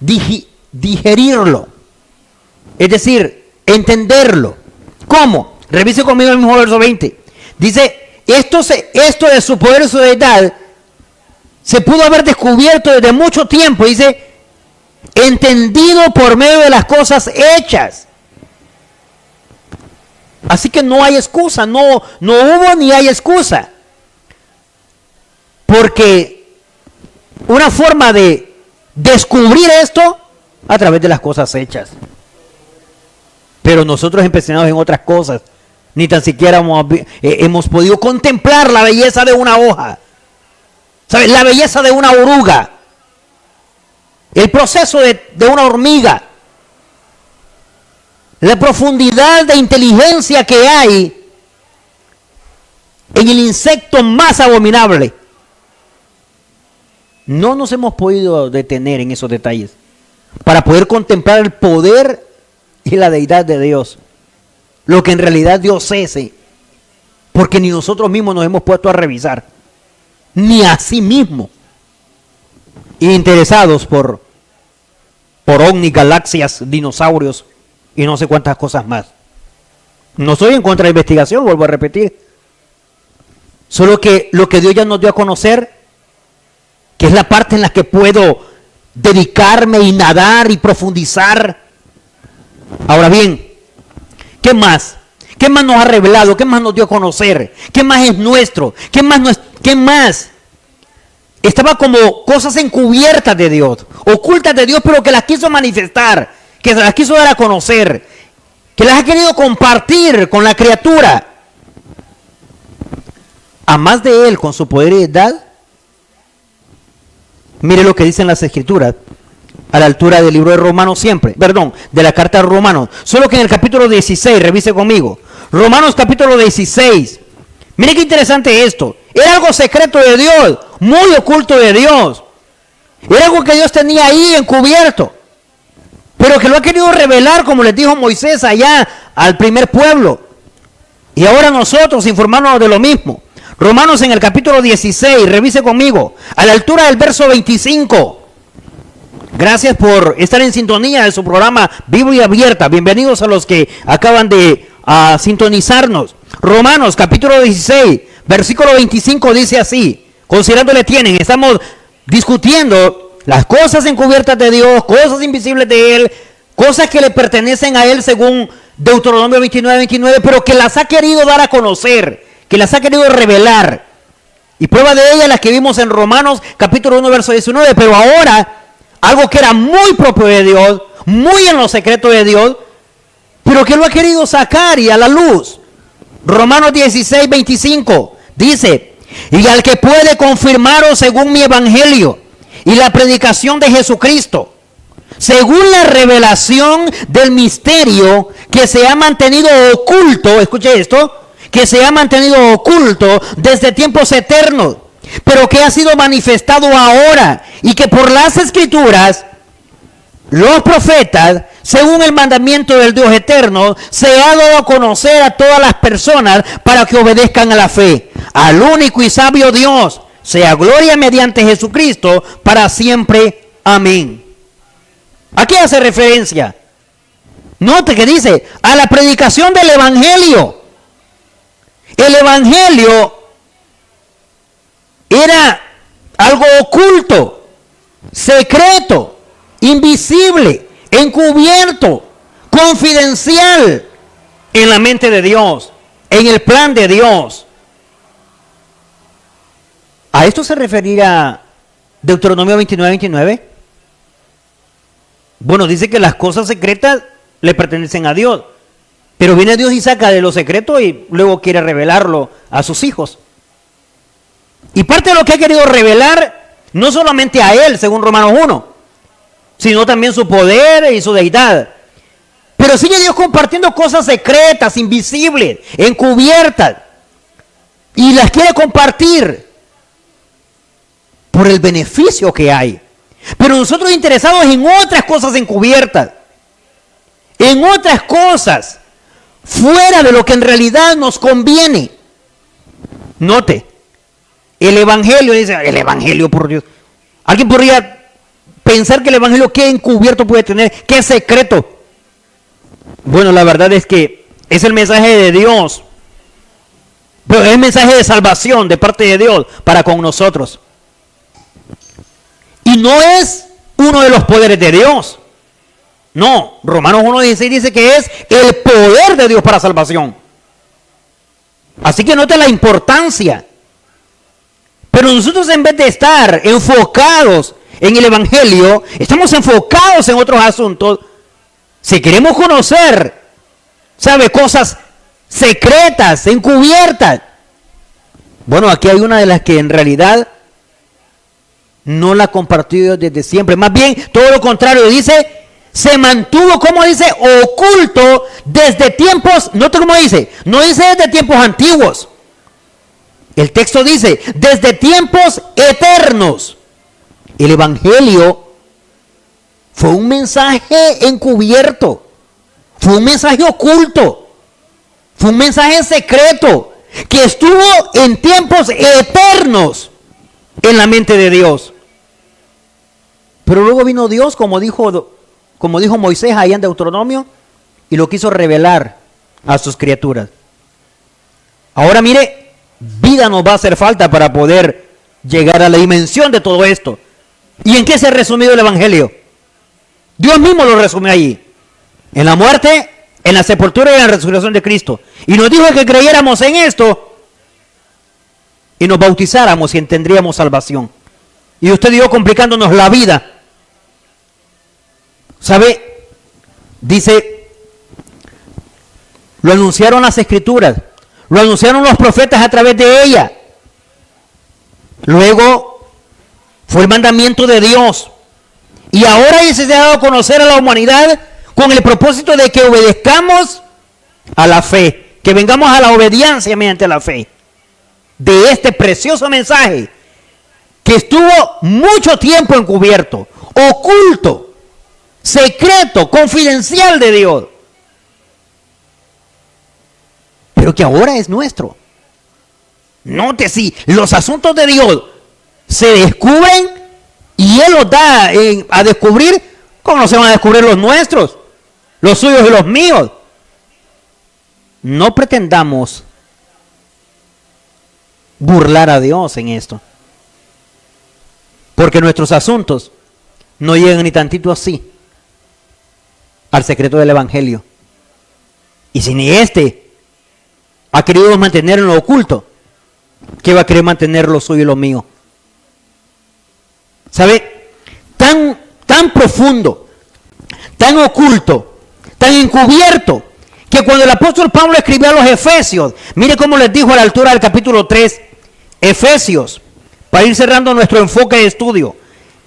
digerirlo, es decir, entenderlo. ¿Cómo? Revise conmigo el mismo verso 20. Dice, esto de su poder y su deidad se pudo haber descubierto desde mucho tiempo, dice, entendido por medio de las cosas hechas. Así que no hay excusa, no hubo ni hay excusa. Porque una forma de descubrir esto a través de las cosas hechas. Pero nosotros empecinamos en otras cosas, ni tan siquiera hemos podido contemplar la belleza de una hoja. ¿Sabes? La belleza de una oruga. El proceso de una hormiga. La profundidad de inteligencia que hay en el insecto más abominable. No nos hemos podido detener en esos detalles. para poder contemplar el poder y la deidad de Dios. Lo que en realidad Dios es, porque ni nosotros mismos nos hemos puesto a revisar, ni a sí mismo, interesados por ovnis, galaxias, dinosaurios y no sé cuántas cosas más. No estoy en contra de la investigación, vuelvo a repetir. Solo que lo que Dios ya nos dio a conocer, que es la parte en la que puedo dedicarme y nadar y profundizar. Ahora bien, ¿qué más? ¿Qué más nos ha revelado? ¿Qué más nos dio a conocer? ¿Qué más es nuestro? ¿Qué más? Estaba como cosas encubiertas de Dios, ocultas de Dios, pero que las quiso manifestar, que se las quiso dar a conocer, que las ha querido compartir con la criatura. A más de Él, con su poder y deidad, mire lo que dicen las Escrituras, a la altura del libro de Romanos siempre, de la carta de Romanos, solo que en el capítulo 16, revise conmigo, Romanos capítulo 16, mire qué interesante esto, era algo secreto de Dios, muy oculto de Dios, era algo que Dios tenía ahí encubierto, pero que lo ha querido revelar, como les dijo Moisés allá al primer pueblo, y ahora nosotros informarnos de lo mismo. Romanos en el capítulo 16, revise conmigo, a la altura del verso 25. Gracias por estar en sintonía de su programa Biblia Abierta. Bienvenidos a los que acaban de sintonizarnos. Romanos capítulo 16, versículo 25 dice así, considerándole tienen, estamos discutiendo las cosas encubiertas de Dios, cosas invisibles de Él, cosas que le pertenecen a Él según Deuteronomio 29, pero que las ha querido dar a conocer, que las ha querido revelar. Y prueba de ella la que vimos en Romanos capítulo 1 verso 19, pero ahora algo que era muy propio de Dios, muy en lo secreto de Dios, pero que lo ha querido sacar y a la luz. Romanos 16, 25 dice, y al que puede confirmaros según mi evangelio y la predicación de Jesucristo, según la revelación del misterio que se ha mantenido oculto, escuche esto, que se ha mantenido oculto desde tiempos eternos, pero que ha sido manifestado ahora y que por las Escrituras, los profetas, según el mandamiento del Dios eterno, se ha dado a conocer a todas las personas para que obedezcan a la fe. Al único y sabio Dios, sea gloria mediante Jesucristo para siempre. Amén. ¿A qué hace referencia? Note que dice, a la predicación del Evangelio. El Evangelio era algo oculto, secreto, invisible, encubierto, confidencial en la mente de Dios, en el plan de Dios. ¿A esto se refería Deuteronomio 29? Bueno, dice que las cosas secretas le pertenecen a Dios, pero viene Dios y saca de lo secreto y luego quiere revelarlo a sus hijos. Y parte de lo que ha querido revelar, no solamente a Él, según Romanos 1, sino también su poder y su deidad. Pero sigue Dios compartiendo cosas secretas, invisibles, encubiertas, y las quiere compartir por el beneficio que hay. Pero nosotros interesados en otras cosas encubiertas, en otras cosas, fuera de lo que en realidad nos conviene. Note, el Evangelio, dice, el Evangelio, por Dios. ¿Alguien podría pensar que el Evangelio qué encubierto puede tener? ¿Qué secreto? Bueno, la verdad es que es el mensaje de Dios. Pero es el mensaje de salvación de parte de Dios para con nosotros. Y no es uno de los poderes de Dios. No, Romanos 1:16 dice que es el poder de Dios para salvación. Así que note la importancia. Pero nosotros, en vez de estar enfocados en el Evangelio, estamos enfocados en otros asuntos. Si queremos conocer, ¿sabe? Cosas secretas, encubiertas. Bueno, aquí hay una de las que en realidad no la compartió desde siempre. Más bien, todo lo contrario, dice, se mantuvo, como dice, oculto desde tiempos, note cómo dice, no dice desde tiempos antiguos. El texto dice, desde tiempos eternos. El Evangelio Fue un mensaje encubierto, fue un mensaje oculto, fue un mensaje secreto que estuvo en tiempos eternos en la mente de Dios. Pero luego vino Dios, como dijo Moisés allá en Deuteronomio, y lo quiso revelar a sus criaturas. Ahora mire, vida nos va a hacer falta para poder llegar a la dimensión de todo esto. ¿Y en qué se ha resumido el Evangelio? Dios mismo lo resume allí, en la muerte, en la sepultura y en la resurrección de Cristo. Y nos dijo que creyéramos en esto y nos bautizáramos y tendríamos salvación. Y usted y yo complicándonos la vida. ¿Sabe? Dice, lo anunciaron las Escrituras, lo anunciaron los profetas a través de ella. Luego fue el mandamiento de Dios. Y ahora se ha dado a conocer a la humanidad con el propósito de que obedezcamos a la fe, que vengamos a la obediencia mediante la fe de este precioso mensaje que estuvo mucho tiempo encubierto, oculto, secreto, confidencial de Dios, pero que ahora es nuestro. Note, si los asuntos de Dios se descubren y Él los da a descubrir, ¿cómo no se van a descubrir los nuestros? Los suyos y los míos. No pretendamos burlar a Dios en esto, porque nuestros asuntos no llegan ni tantito así al secreto del Evangelio. Y si ni este ha querido mantener en lo oculto, ¿qué va a querer mantener lo suyo y lo mío? ¿Sabe? Tan profundo, tan oculto, tan encubierto, que cuando el apóstol Pablo escribió a los Efesios, mire cómo les dijo a la altura del capítulo 3, Efesios, para ir cerrando nuestro enfoque de estudio.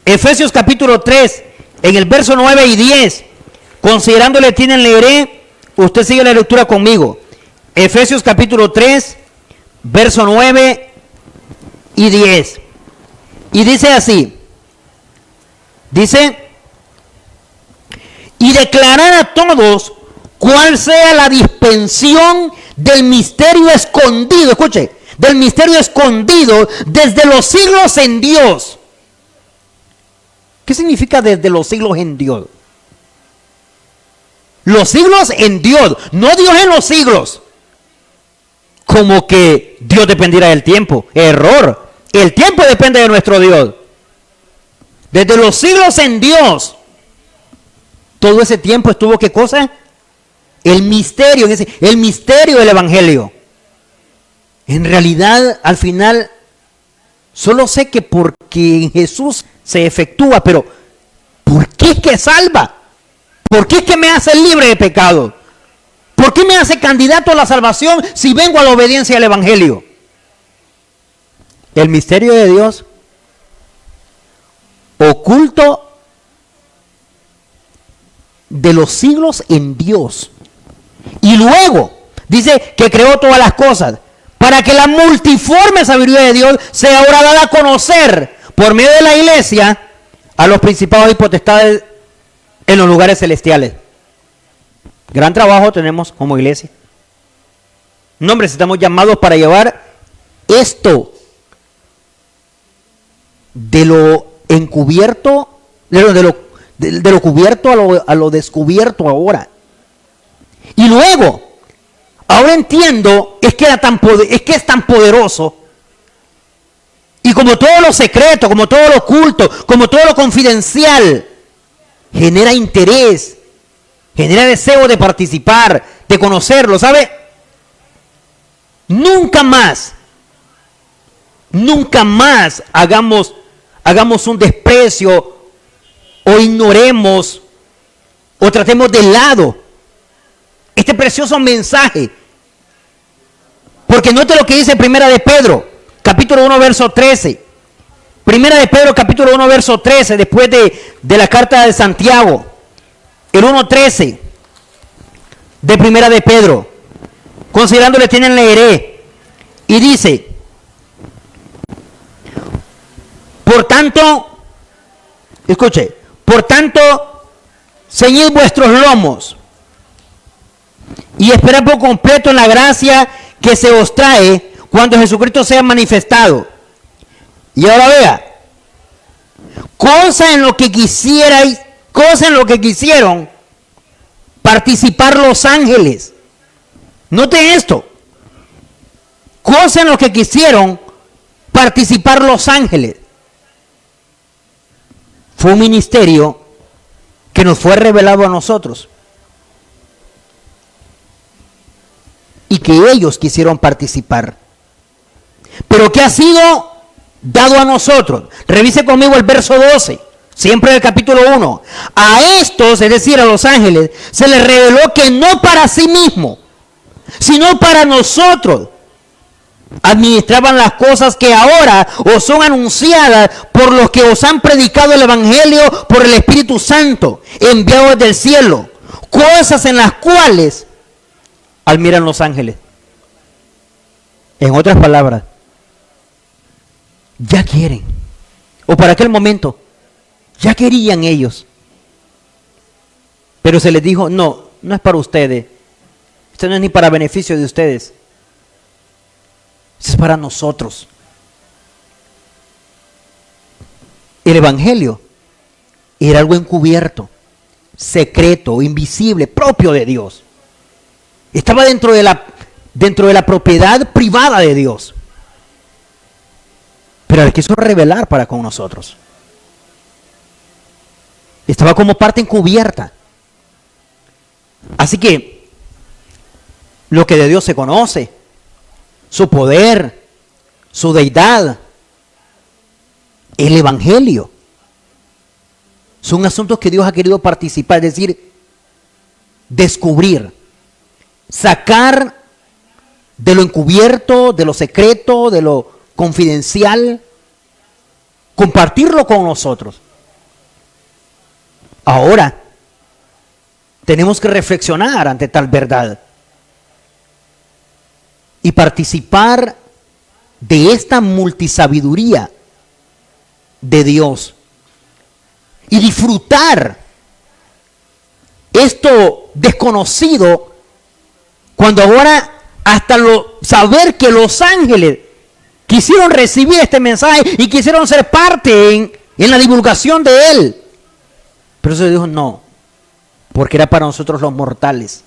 Efesios capítulo 3, en el verso 9 y 10, considerándole tienen, leeré, usted sigue la lectura conmigo. Efesios capítulo 3, verso 9 y 10. Y dice así, dice, y declarar a todos cuál sea la dispensión del misterio escondido, escuche, del misterio escondido desde los siglos en Dios. ¿Qué significa desde los siglos en Dios? Los siglos en Dios, no Dios en los siglos. Como que Dios dependiera del tiempo. Error. El tiempo depende de nuestro Dios. Desde los siglos en Dios. Todo ese tiempo estuvo, ¿qué cosa? El misterio, el misterio del Evangelio. En realidad, al final, solo sé que porque en Jesús se efectúa, pero ¿por qué es que salva? ¿Por qué es que me hace libre de pecado? ¿Por qué me hace candidato a la salvación si vengo a la obediencia al Evangelio? El misterio de Dios oculto de los siglos en Dios. Y luego dice que creó todas las cosas para que la multiforme sabiduría de Dios sea ahora dada a conocer por medio de la iglesia a los principados y potestades en los lugares celestiales. Gran trabajo tenemos como iglesia. No, hombre, estamos llamados para llevar esto de lo encubierto, de lo cubierto a lo descubierto ahora. Y luego, ahora entiendo, es que es tan poderoso. Y como todo lo secreto, como todo lo oculto, como todo lo confidencial, genera interés, genera deseo de participar, de conocerlo, ¿sabe? Nunca más hagamos un desprecio o ignoremos o tratemos de lado este precioso mensaje. Porque note lo que dice Primera de Pedro, capítulo 1, verso 13. Primera de Pedro, capítulo 1, verso 13, después de la carta de Santiago. El 1:13 de Primera de Pedro. Considerándole tienen, leeré. Y dice, por tanto, escuche, por tanto, ceñid vuestros lomos y esperad por completo en la gracia que se os trae cuando Jesucristo sea manifestado. Y ahora vea, cosa en lo que quisieron participar los ángeles. Noten esto, cosa en lo que quisieron participar los ángeles. Fue un ministerio que nos fue revelado a nosotros y que ellos quisieron participar, pero que ha sido dado a nosotros. Revise conmigo el verso 12, siempre del capítulo 1. A estos, es decir, a los ángeles, se les reveló que no para sí mismo, sino para nosotros administraban las cosas que ahora os son anunciadas por los que os han predicado el Evangelio por el Espíritu Santo, enviado desde el cielo, cosas en las cuales admiran los ángeles. En otras palabras, ya quieren, o para aquel momento, ya querían ellos, pero se les dijo, no es para ustedes, esto no es ni para beneficio de ustedes, esto es para nosotros. El Evangelio era algo encubierto, secreto, invisible, propio de Dios. Estaba dentro de la propiedad privada de Dios, pero Él quiso revelar para con nosotros. Estaba como parte encubierta. Así que lo que de Dios se conoce, su poder, su deidad, el Evangelio, son asuntos que Dios ha querido participar, es decir, descubrir, sacar de lo encubierto, de lo secreto, de lo confidencial, compartirlo con nosotros. Ahora tenemos que reflexionar ante tal verdad y participar de esta multisabiduría de Dios y disfrutar esto desconocido, cuando ahora hasta saber que los ángeles quisieron recibir este mensaje y quisieron ser parte en la divulgación de él. Pero se dijo no, porque era para nosotros los mortales.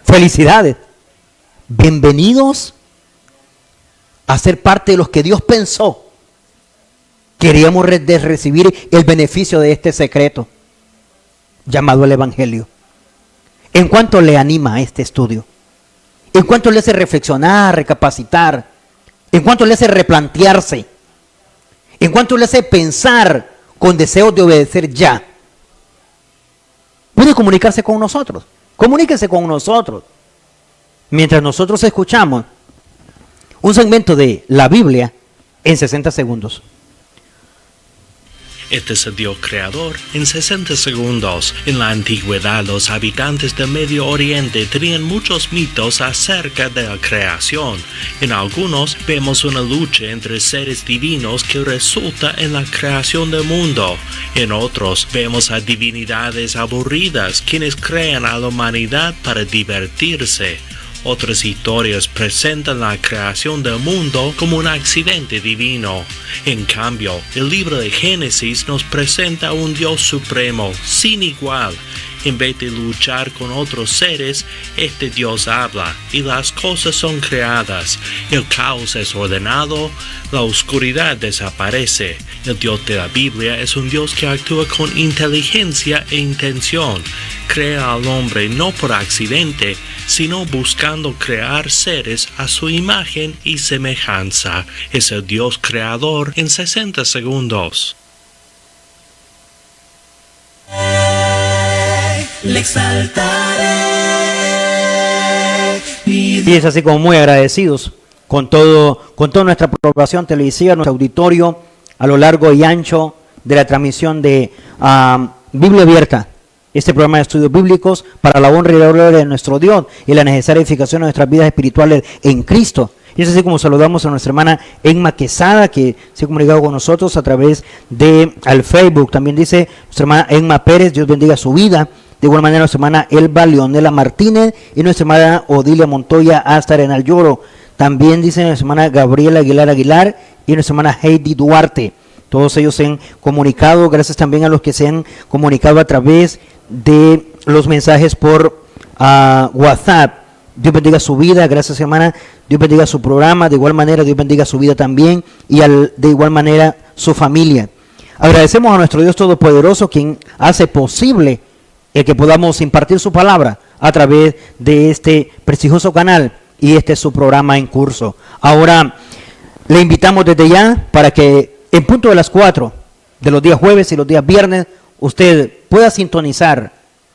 Felicidades, bienvenidos a ser parte de los que Dios pensó. Queríamos recibir el beneficio de este secreto llamado el Evangelio. ¿En cuánto le anima a este estudio? ¿En cuánto le hace reflexionar, recapacitar? ¿En cuánto le hace replantearse? ¿En cuánto le hace pensar con deseos de obedecer ya? Puede comunicarse con nosotros. Comuníquese con nosotros. Mientras nosotros escuchamos un segmento de la Biblia en 60 segundos. Este es el Dios creador. En 60 segundos, en la antigüedad los habitantes del Medio Oriente tenían muchos mitos acerca de la creación. En algunos vemos una lucha entre seres divinos que resulta en la creación del mundo. En otros vemos a divinidades aburridas quienes crean a la humanidad para divertirse. Otras historias presentan la creación del mundo como un accidente divino. En cambio, el libro de Génesis nos presenta a un Dios supremo, sin igual. En vez de luchar con otros seres, este Dios habla y las cosas son creadas. El caos es ordenado, la oscuridad desaparece. El Dios de la Biblia es un Dios que actúa con inteligencia e intención. Crea al hombre no por accidente, sino buscando crear seres a su imagen y semejanza. Es el Dios creador en 60 segundos. Le exaltaré. Y es así como muy agradecidos con toda nuestra aprobación televisiva, nuestro auditorio a lo largo y ancho de la transmisión de Biblia Abierta, este programa de estudios bíblicos para la honra y la gloria de nuestro Dios y la necesaria edificación de nuestras vidas espirituales en Cristo. Y es así como saludamos a nuestra hermana Emma Quesada, que se ha comunicado con nosotros a través de al Facebook. También dice nuestra hermana Emma Pérez, Dios bendiga su vida. De igual manera, nuestra hermana Elba Leonela Martínez y nuestra hermana Odilia Montoya hasta Arenal Lloro. También dice nuestra hermana Gabriela Aguilar y nuestra hermana Heidi Duarte. Todos ellos se han comunicado. Gracias también a los que se han comunicado a través de los mensajes por WhatsApp. Dios bendiga su vida. Gracias, hermana. Dios bendiga su programa. De igual manera, Dios bendiga su vida también. Y de igual manera, su familia. Agradecemos a nuestro Dios Todopoderoso, quien hace posible el que podamos impartir su palabra a través de este prestigioso canal. Y este es su programa en curso. Ahora, le invitamos desde ya para que en punto de las 4 de los días jueves y los días viernes, usted pueda sintonizar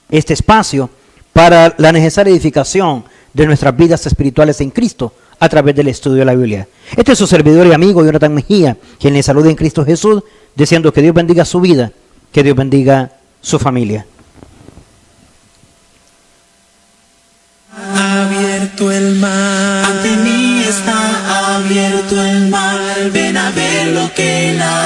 este espacio para la necesaria edificación de nuestras vidas espirituales en Cristo a través del estudio de la Biblia. Este es su servidor y amigo Jonathan Mejía, quien le saluda en Cristo Jesús, deseando que Dios bendiga su vida, que Dios bendiga su familia. Abierto el mar. Ante mí está abierto el mar, ven a ver lo que la